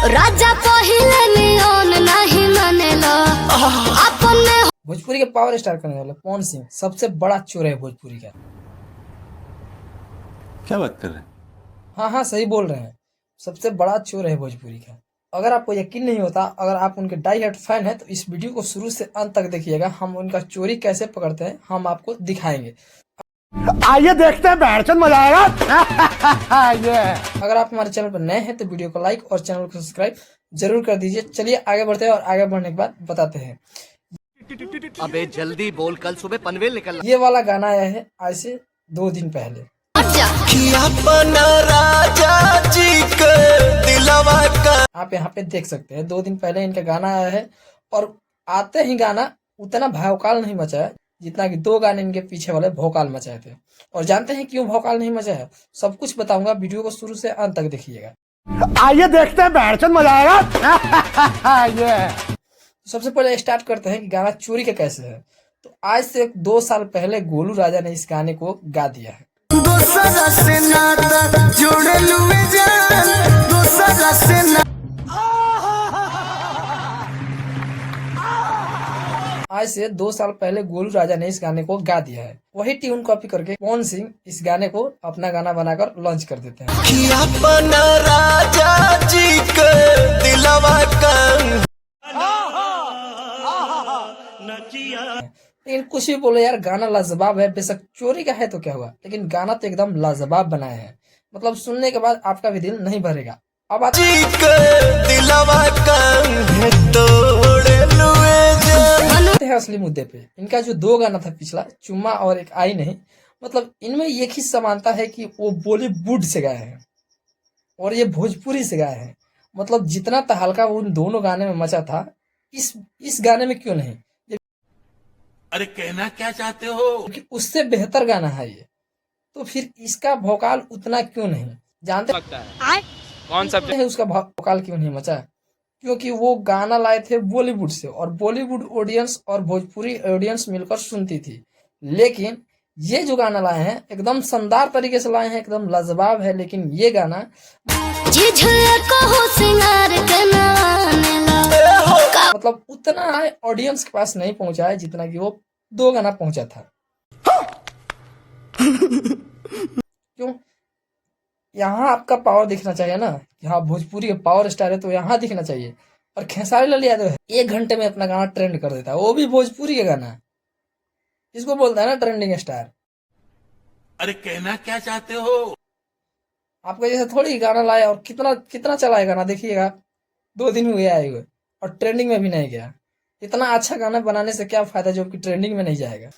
राजा पहिले नियन नहीं मानेला अपने। भोजपुरी के पावर स्टार करने वाले पवन सिंह सबसे बड़ा चोर है भोजपुरी का। क्या बात कर रहे हैं? हाँ हाँ सही बोल रहे हैं, सबसे बड़ा चोर है भोजपुरी का। अगर आपको यकीन नहीं होता, अगर आप उनके डाई हार्ड फैन हैं तो इस वीडियो को शुरू से अंत तक देखिएगा। हम उनका चोरी कैसे पकड़ते हैं हम आपको दिखाएंगे। आइए देखते हैं, बैठचंद मजा आएगा। ये अगर आप हमारे चैनल पर नए हैं तो वीडियो को लाइक और चैनल को सब्सक्राइब जरूर कर दीजिए। चलिए आगे बढ़ते हैं और आगे बढ़ने के बाद बताते हैं। अबे जल्दी बोल, कल सुबह पनवेल निकलना। ये वाला गाना आया है आज से 2 दिन पहले। आप यहाँ पे देख सकते हैं 2 दिन पहले इनका गाना आया है और आते ही गाना उतना भौकाल नहीं मचा है जितना कि 2 गाने इनके पीछे वाले भौकाल मचाए थे। और जानते हैं क्यों भौकाल नहीं मचा है? सब कुछ बताऊंगा, वीडियो को शुरू से अंत तक देखिएगा। आइए देखते हैं, बैठचंद मजा आएगा। ये सबसे पहले स्टार्ट करते हैं कि गाना चोरी का कैसे है। तो आज से 2 साल पहले गोलू राजा ने इस गाने को गा दिया है। आज से 2 साल पहले गोलू राजा ने इस गाने को गा दिया है। वही ट्यून कॉपी करके पवन सिंह इस गाने को अपना गाना बनाकर लॉन्च कर देते हैं। लेकिन कुछ भी बोलो यार, गाना लाजवाब है। बेशक चोरी का है तो क्या हुआ, लेकिन गाना तो एकदम लाजवाब बनाए हैं। मतलब सुनने के बाद आपका भी दिल नहीं भरेगा। अब हैं असली मुद्दे पे। इनका जो 2 गाना था पिछला, चुम्मा और एक आई नहीं, मतलब इनमें एक ही समानता है कि वो बॉलीवुड से गाए हैं और ये भोजपुरी से गाए हैं। मतलब जितना तहलका उन दोनों गाने में मचा था, इस गाने में क्यों नहीं? अरे कहना क्या चाहते हो? क्योंकि उससे बेहतर गाना है ये, तो फिर इसका भोकाल उतना क्यों नहीं? जानते हैं कौन सा है उसका भोकाल क्यों नहीं मचा? क्योंकि वो गाना लाए थे बॉलीवुड से और बॉलीवुड ऑडियंस और भोजपुरी ऑडियंस मिलकर सुनती थी। लेकिन ये जो गाना लाए हैं एकदम शानदार तरीके से लाए हैं, एकदम लाजवाब है। लेकिन ये गाना मतलब उतना ऑडियंस के पास नहीं पहुंचा है जितना कि वो 2 गाना पहुंचा था। क्यों? यहाँ आपका पावर दिखना चाहिए ना कि हाँ भोजपुरी के पावर स्टार है, तो यहाँ दिखना चाहिए। और खेसारी लाल यादव है 1 घंटे में अपना गाना ट्रेंड कर देता है, वो भी भोजपुरी का गाना। इसको बोलता है ना ट्रेंडिंग स्टार। अरे कहना क्या चाहते हो? आपका जैसे थोड़ी गाना लाया और कितना चला है गाना, देखिएगा 2 दिन हुए आए हुए और ट्रेंडिंग में भी नहीं गया। इतना अच्छा गाना बनाने से क्या फायदा जो कि ट्रेंडिंग में नहीं जाएगा।